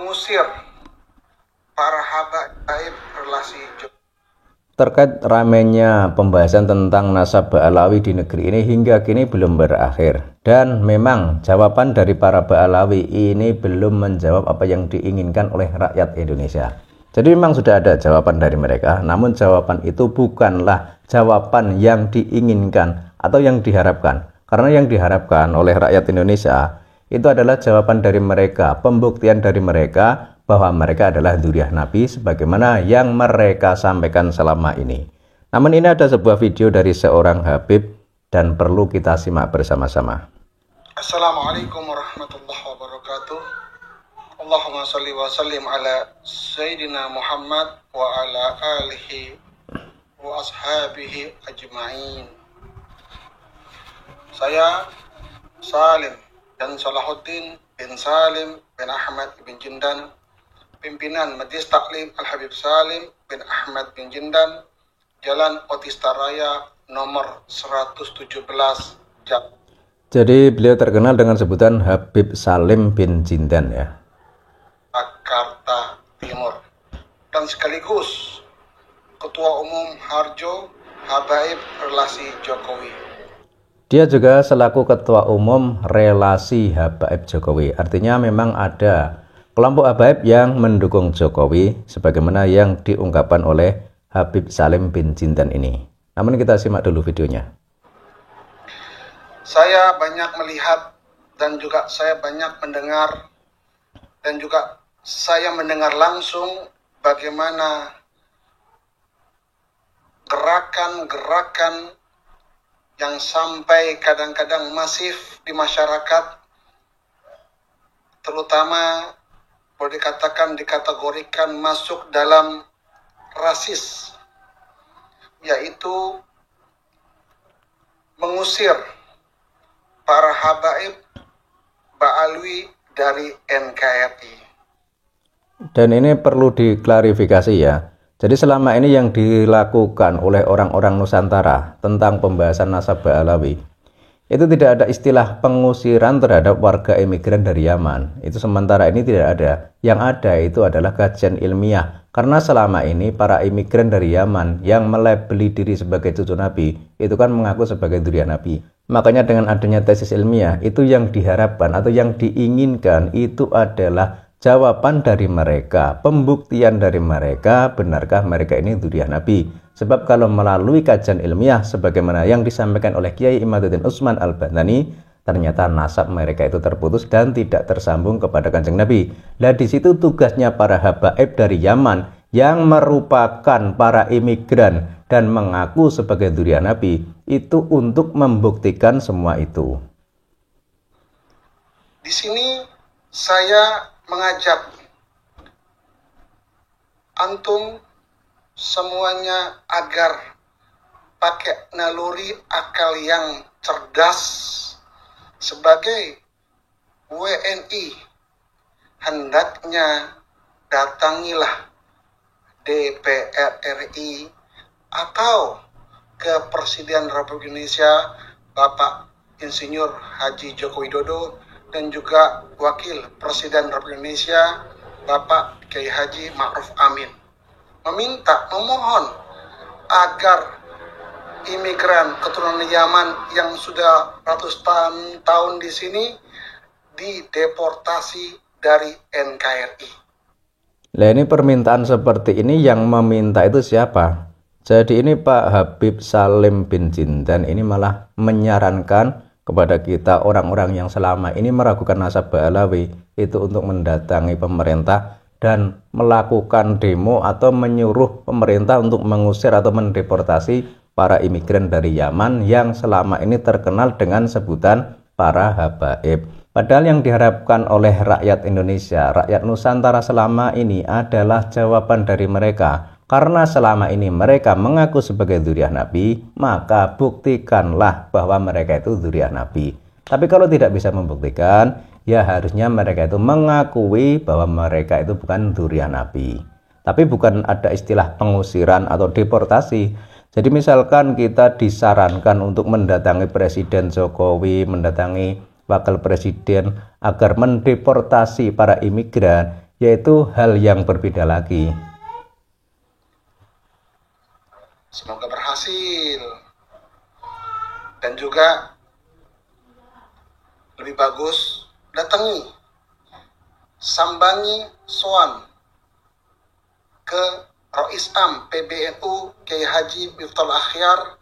mengusir para habaib relasi Jokowi. Terkait ramainya pembahasan tentang nasab Ba'alawi di negeri ini hingga kini belum berakhir. Dan memang jawaban dari para Ba'alawi ini belum menjawab apa yang diinginkan oleh rakyat Indonesia. Jadi memang sudah ada jawaban dari mereka, namun jawaban itu bukanlah jawaban yang diinginkan atau yang diharapkan. Karena yang diharapkan oleh rakyat Indonesia itu adalah jawaban dari mereka, pembuktian dari mereka bahwa mereka adalah dzurriyyah Nabi sebagaimana yang mereka sampaikan selama ini. Namun ini ada sebuah video dari seorang Habib dan perlu kita simak bersama-sama. Assalamualaikum warahmatullahi wabarakatuh. Allahumma salli wa sallim ala Sayyidina Muhammad wa ala alihi wa ashabihi ajma'in. Saya Salim dan Salahuddin bin Salim bin Ahmad bin Jindan, pimpinan Majelis Taklim Al-Habib Salim bin Ahmad bin Jindan, Jalan Otista Raya nomor 117 Jakarta. Jadi beliau terkenal dengan sebutan Habib Salim bin Jindan ya. Jakarta Timur, dan sekaligus Ketua Umum Harjo Habaib Relasi Jokowi. Dia juga selaku Ketua Umum Relasi Habaib Jokowi. Artinya memang ada kelompok habaib yang mendukung Jokowi sebagaimana yang diungkapkan oleh Habib Salim bin Jindan ini. Namun kita simak dulu videonya. Saya banyak melihat dan juga saya banyak mendengar dan juga saya mendengar langsung bagaimana gerakan-gerakan yang sampai kadang-kadang masif di masyarakat, terutama boleh dikatakan dikategorikan masuk dalam rasis, yaitu mengusir para habaib Ba'alawi dari NKRI. Dan ini perlu diklarifikasi ya. Jadi selama ini yang dilakukan oleh orang-orang Nusantara tentang pembahasan nasab Ba'alawi itu tidak ada istilah pengusiran terhadap warga imigran dari Yaman. Itu sementara ini tidak ada. Yang ada itu adalah kajian ilmiah. Karena selama ini para imigran dari Yaman yang melabeli diri sebagai cucu Nabi itu kan mengaku sebagai dzurriyyah Nabi. Makanya dengan adanya tesis ilmiah itu yang diharapkan atau yang diinginkan itu adalah jawaban dari mereka, pembuktian dari mereka, benarkah mereka ini dzurriyyah Nabi. Sebab kalau melalui kajian ilmiah sebagaimana yang disampaikan oleh Kiai Imaduddin Utsman Al-Bantani, ternyata nasab mereka itu terputus dan tidak tersambung kepada Kanjeng Nabi. Lah di situ tugasnya para habaib dari Yaman yang merupakan para imigran dan mengaku sebagai dzurriyyah Nabi itu untuk membuktikan semua itu. Di sini saya mengajak antum semuanya agar pakai naluri akal yang cerdas. Sebagai WNI hendaknya datangilah DPR RI atau ke Presiden Republik Indonesia Bapak Insinyur Haji Joko Widodo dan juga Wakil Presiden Republik Indonesia Bapak Kiai Haji Ma'ruf Amin, memohon agar imigran keturunan Yaman yang sudah ratusan tahun di sini dideportasi dari NKRI. Nah ini permintaan seperti ini yang meminta itu siapa? Jadi ini Pak Habib Salim bin Jindan ini malah menyarankan kepada kita orang-orang yang selama ini meragukan nasab Ba'alawi itu untuk mendatangi pemerintah dan melakukan demo atau menyuruh pemerintah untuk mengusir atau mendeportasi para imigran dari Yaman yang selama ini terkenal dengan sebutan para habaib. Padahal yang diharapkan oleh rakyat Indonesia, rakyat Nusantara selama ini adalah jawaban dari mereka. Karena selama ini mereka mengaku sebagai dzurriyyah Nabi, maka buktikanlah bahwa mereka itu dzurriyyah Nabi. Tapi kalau tidak bisa membuktikan, ya harusnya mereka itu mengakui bahwa mereka itu bukan dzurriyyah Nabi. Tapi bukan ada istilah pengusiran atau deportasi. Jadi misalkan kita disarankan untuk mendatangi Presiden Jokowi, mendatangi Wakil Presiden agar mendeportasi para imigran, yaitu hal yang berbeda lagi. Semoga berhasil. Dan juga lebih bagus datangi, sambangi soan ke Rais Am PBNU Kiai Haji Miftahul Akhyar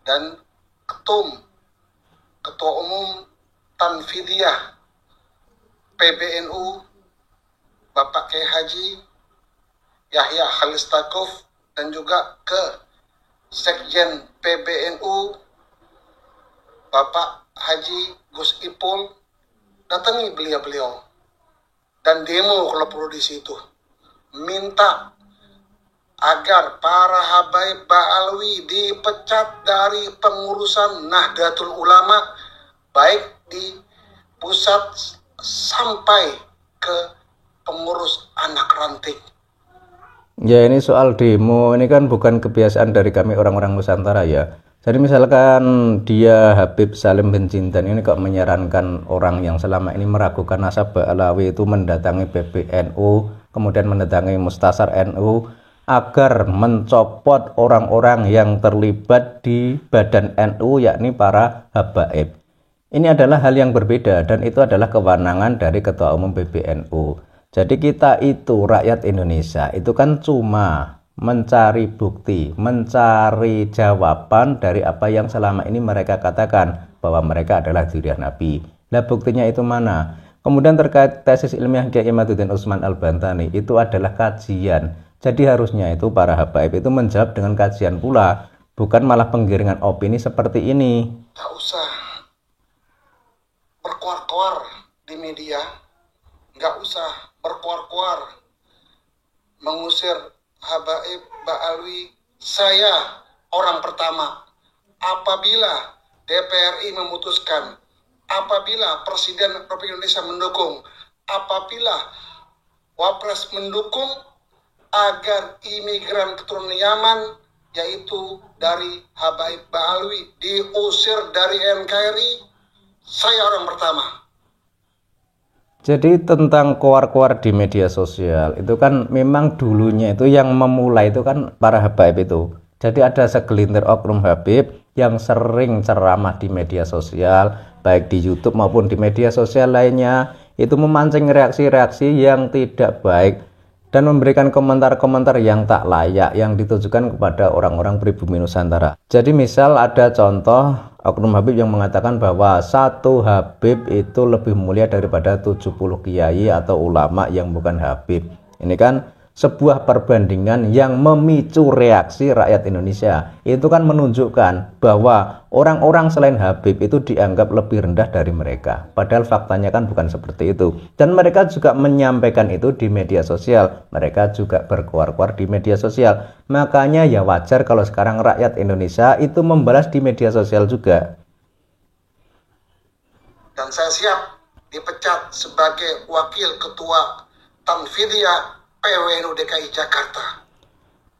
dan Ketua Umum Tanfidiyah PBNU Bapak Kiai Haji Yahya Khalil Stakuf, dan juga ke Sekjen PBNU Bapak Haji Gus Ipul. Datangi beliau-beliau dan demo kalau perlu di situ. Minta agar para habaib Ba'alwi dipecat dari pengurusan Nahdlatul Ulama, baik di pusat sampai ke pengurus anak ranting. Ya, ini soal demo ini kan bukan kebiasaan dari kami orang-orang Nusantara ya. Jadi misalkan dia Habib Salim bin Jindan ini kok menyarankan orang yang selama ini meragukan nasab Ba'alawi itu mendatangi PBNU, kemudian mendatangi Mustasar NU agar mencopot orang-orang yang terlibat di badan NU, yakni para habaib. Ini adalah hal yang berbeda dan itu adalah kewenangan dari Ketua Umum PBNU. Jadi kita itu rakyat Indonesia itu kan cuma mencari bukti, mencari jawaban dari apa yang selama ini mereka katakan bahwa mereka adalah dzurriyyah Nabi. Nah, buktinya itu mana? Kemudian terkait tesis ilmiah Kiai Imaduddin Utsman Al-Bantani itu adalah kajian. Jadi harusnya itu para habaib itu menjawab dengan kajian pula, bukan malah penggiringan opini seperti ini. Tak usah berkuar-kuar di media, nggak usah berkuar-kuar mengusir habaib Ba'alwi. Saya orang pertama. Apabila DPRI memutuskan, apabila Presiden Republik Indonesia mendukung, apabila Wapres mendukung agar imigran keturunan Yaman, yaitu dari habaib Ba'alwi, diusir dari NKRI, saya orang pertama. Jadi tentang koar-koar di media sosial itu kan memang dulunya itu yang memulai itu kan para habaib itu. Jadi ada segelintir oknum habib yang sering ceramah di media sosial, baik di YouTube maupun di media sosial lainnya, itu memancing reaksi-reaksi yang tidak baik dan memberikan komentar-komentar yang tak layak yang ditujukan kepada orang-orang pribumi Nusantara. Jadi misal ada contoh oknum habib yang mengatakan bahwa satu habib itu lebih mulia daripada 70 kiai atau ulama yang bukan habib. Ini kan sebuah perbandingan yang memicu reaksi rakyat Indonesia. Itu kan menunjukkan bahwa orang-orang selain habib itu dianggap lebih rendah dari mereka. Padahal faktanya kan bukan seperti itu. Dan mereka juga menyampaikan itu di media sosial. Mereka juga berkuar-kuar di media sosial. Makanya ya wajar kalau sekarang rakyat Indonesia itu membalas di media sosial juga. Dan saya siap dipecat sebagai wakil ketua Tanfidiyah PWNU DKI Jakarta.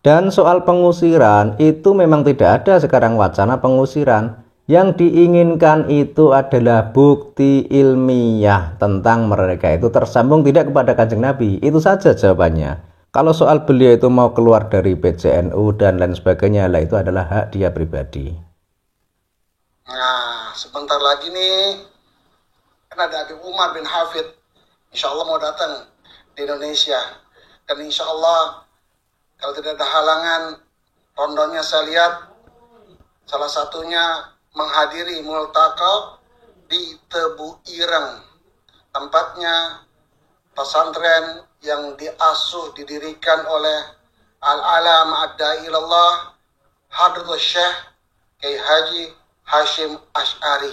Dan soal pengusiran itu memang tidak ada sekarang wacana pengusiran. Yang diinginkan itu adalah bukti ilmiah tentang mereka itu tersambung tidak kepada Kanjeng Nabi. Itu saja jawabannya. Kalau soal beliau itu mau keluar dari PCNU dan lain sebagainya, lah itu adalah hak dia pribadi. Nah, sebentar lagi nih kan ada Habib Umar bin Hafid, insya Allah mau datang di Indonesia. Dan insya Allah kalau tidak ada halangan, rondonya saya lihat salah satunya menghadiri multaqab di Tebu Ireng, tempatnya pesantren yang diasuh didirikan oleh Al-Alam Ad-Da'i Ilallah Hadratus Syekh Kiai Haji Hashim Asy'ari.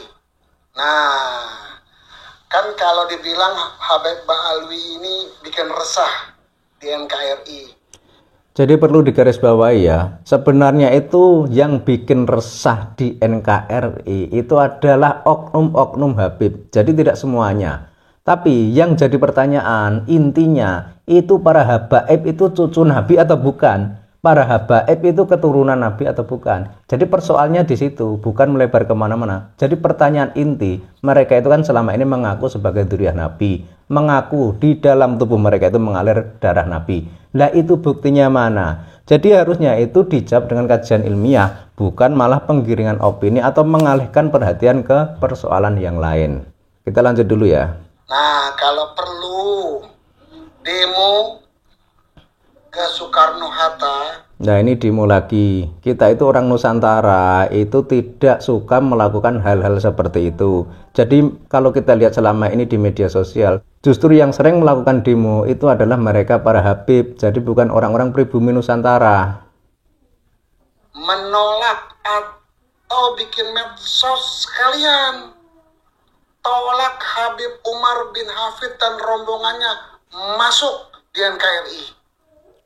Nah, kan kalau dibilang Habaib Ba'alwi ini bikin resah di NKRI. Jadi perlu digarisbawahi ya, sebenarnya itu yang bikin resah di NKRI itu adalah oknum-oknum habib. Jadi tidak semuanya. Tapi yang jadi pertanyaan intinya itu para habaib itu cucu Nabi atau bukan? Para habaib itu keturunan Nabi atau bukan? Jadi persoalannya di situ, bukan melebar kemana-mana. Jadi pertanyaan inti, mereka itu kan selama ini mengaku sebagai dzurriyyah Nabi. mengaku di dalam tubuh mereka itu mengalir darah Nabi. Lah itu buktinya mana? Jadi harusnya itu dijawab dengan kajian ilmiah, bukan malah penggiringan opini atau mengalihkan perhatian ke persoalan yang lain. Kita lanjut dulu ya. Nah, kalau perlu demo ke Soekarno-Hatta. Nah ini demo lagi. Kita itu orang Nusantara itu tidak suka melakukan hal-hal seperti itu. Jadi kalau kita lihat selama ini di media sosial, justru yang sering melakukan demo itu adalah mereka para Habib. Jadi bukan orang-orang pribumi Nusantara. Menolak atau bikin medsos sekalian. Tolak Habib Umar bin Hafid dan rombongannya masuk di NKRI.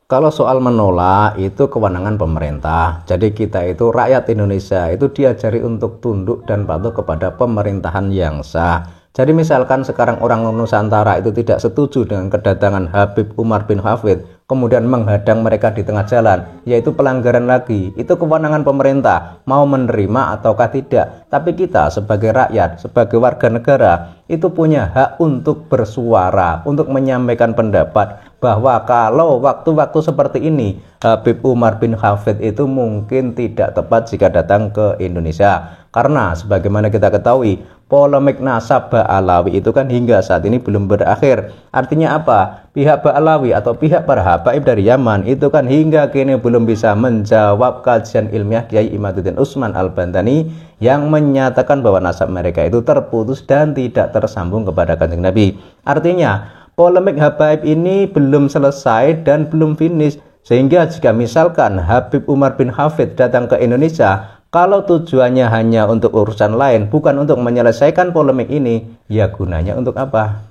Kalau soal menolak itu kewenangan pemerintah. Jadi kita itu rakyat Indonesia itu diajari untuk tunduk dan patuh kepada pemerintahan yang sah. Jadi misalkan sekarang orang Nusantara itu tidak setuju dengan kedatangan Habib Umar bin Hafid, kemudian menghadang mereka di tengah jalan, yaitu pelanggaran lagi. Itu kewenangan pemerintah, mau menerima ataukah tidak. Tapi kita sebagai rakyat, sebagai warga negara, itu punya hak untuk bersuara, untuk menyampaikan pendapat, bahwa kalau waktu-waktu seperti ini Habib Umar bin Hafid itu mungkin tidak tepat jika datang ke Indonesia. Karena sebagaimana kita ketahui, polemik nasab Ba'alawi itu kan hingga saat ini belum berakhir. Artinya apa? Pihak Ba'alawi atau pihak para habaib dari Yaman itu kan hingga kini belum bisa menjawab kajian ilmiah Kiai Imaduddin Utsman Al-Bantani yang menyatakan bahwa nasab mereka itu terputus dan tidak tersambung kepada Kanjeng Nabi. Artinya polemik habaib ini belum selesai dan belum finish, sehingga jika misalkan Habib Umar bin Hafid datang ke Indonesia, kalau tujuannya hanya untuk urusan lain, bukan untuk menyelesaikan polemik ini, ya gunanya untuk apa?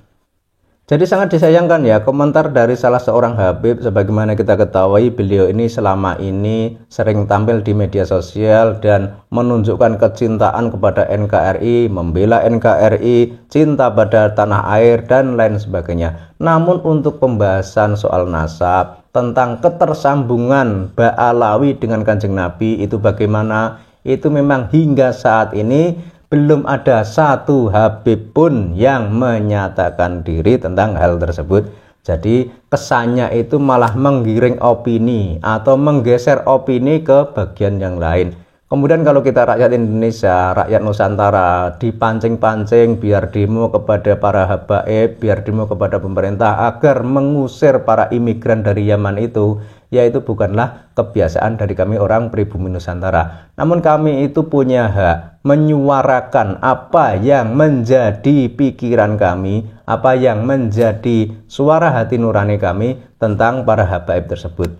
Jadi sangat disayangkan ya komentar dari salah seorang Habib. Sebagaimana kita ketahui, beliau ini selama ini sering tampil di media sosial dan menunjukkan kecintaan kepada NKRI, membela NKRI, cinta pada tanah air dan lain sebagainya. Namun untuk pembahasan soal nasab, tentang ketersambungan Ba'alawi dengan Kanjeng Nabi itu bagaimana, itu memang hingga saat ini belum ada satu Habib pun yang menyatakan diri tentang hal tersebut. Jadi kesannya itu malah menggiring opini atau menggeser opini ke bagian yang lain. Kemudian kalau kita rakyat Indonesia, rakyat Nusantara dipancing-pancing biar demo kepada para habaib, biar demo kepada pemerintah agar mengusir para imigran dari Yaman itu, yaitu bukanlah kebiasaan dari kami orang pribumi Nusantara. Namun kami itu punya hak menyuarakan apa yang menjadi pikiran kami, apa yang menjadi suara hati nurani kami tentang para habaib tersebut.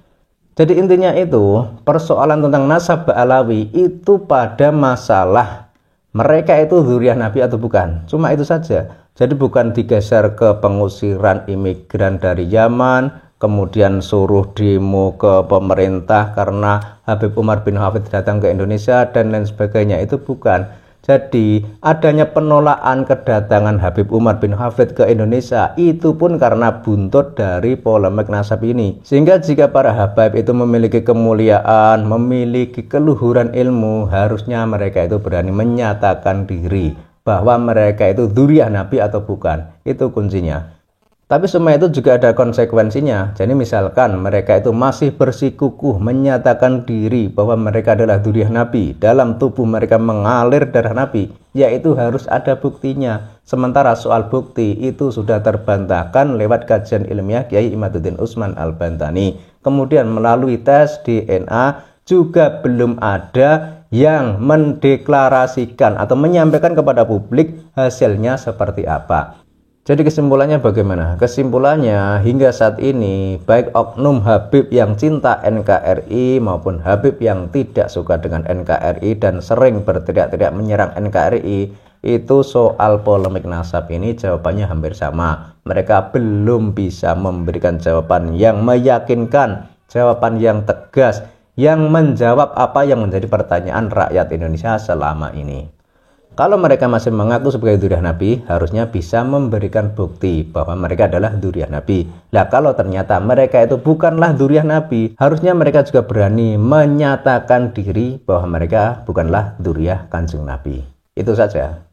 Jadi intinya itu, persoalan tentang nasab Ba'alawi itu pada masalah mereka itu dzurriyyah Nabi atau bukan. Cuma itu saja. Jadi bukan digeser ke pengusiran imigran dari Yaman, kemudian suruh demo ke pemerintah karena Habib Umar bin Hafid datang ke Indonesia dan lain sebagainya. Itu bukan. Jadi adanya penolakan kedatangan Habib Umar bin Hafid ke Indonesia itu pun karena buntut dari polemik nasab ini. Sehingga jika para habaib itu memiliki kemuliaan, memiliki keluhuran ilmu, harusnya mereka itu berani menyatakan diri bahwa mereka itu dzurriyyah Nabi atau bukan. Itu kuncinya. Tapi semua itu juga ada konsekuensinya. Jadi misalkan mereka itu masih bersikukuh menyatakan diri bahwa mereka adalah dzurriyyah Nabi, dalam tubuh mereka mengalir darah Nabi, yaitu harus ada buktinya. Sementara soal bukti itu sudah terbantahkan lewat kajian ilmiah Kiai Imaduddin Utsman Al-Bantani. Kemudian melalui tes DNA juga belum ada yang mendeklarasikan atau menyampaikan kepada publik hasilnya seperti apa. Jadi kesimpulannya bagaimana? Kesimpulannya hingga saat ini baik oknum Habib yang cinta NKRI maupun Habib yang tidak suka dengan NKRI dan sering berteriak-teriak menyerang NKRI, itu soal polemik nasab ini jawabannya hampir sama. Mereka belum bisa memberikan jawaban yang meyakinkan, jawaban yang tegas, yang menjawab apa yang menjadi pertanyaan rakyat Indonesia selama ini. Kalau mereka masih mengaku sebagai dzurriyyah Nabi, harusnya bisa memberikan bukti bahwa mereka adalah dzurriyyah Nabi. Nah, kalau ternyata mereka itu bukanlah dzurriyyah Nabi, harusnya mereka juga berani menyatakan diri bahwa mereka bukanlah dzurriyyah Kanjeng Nabi. Itu saja.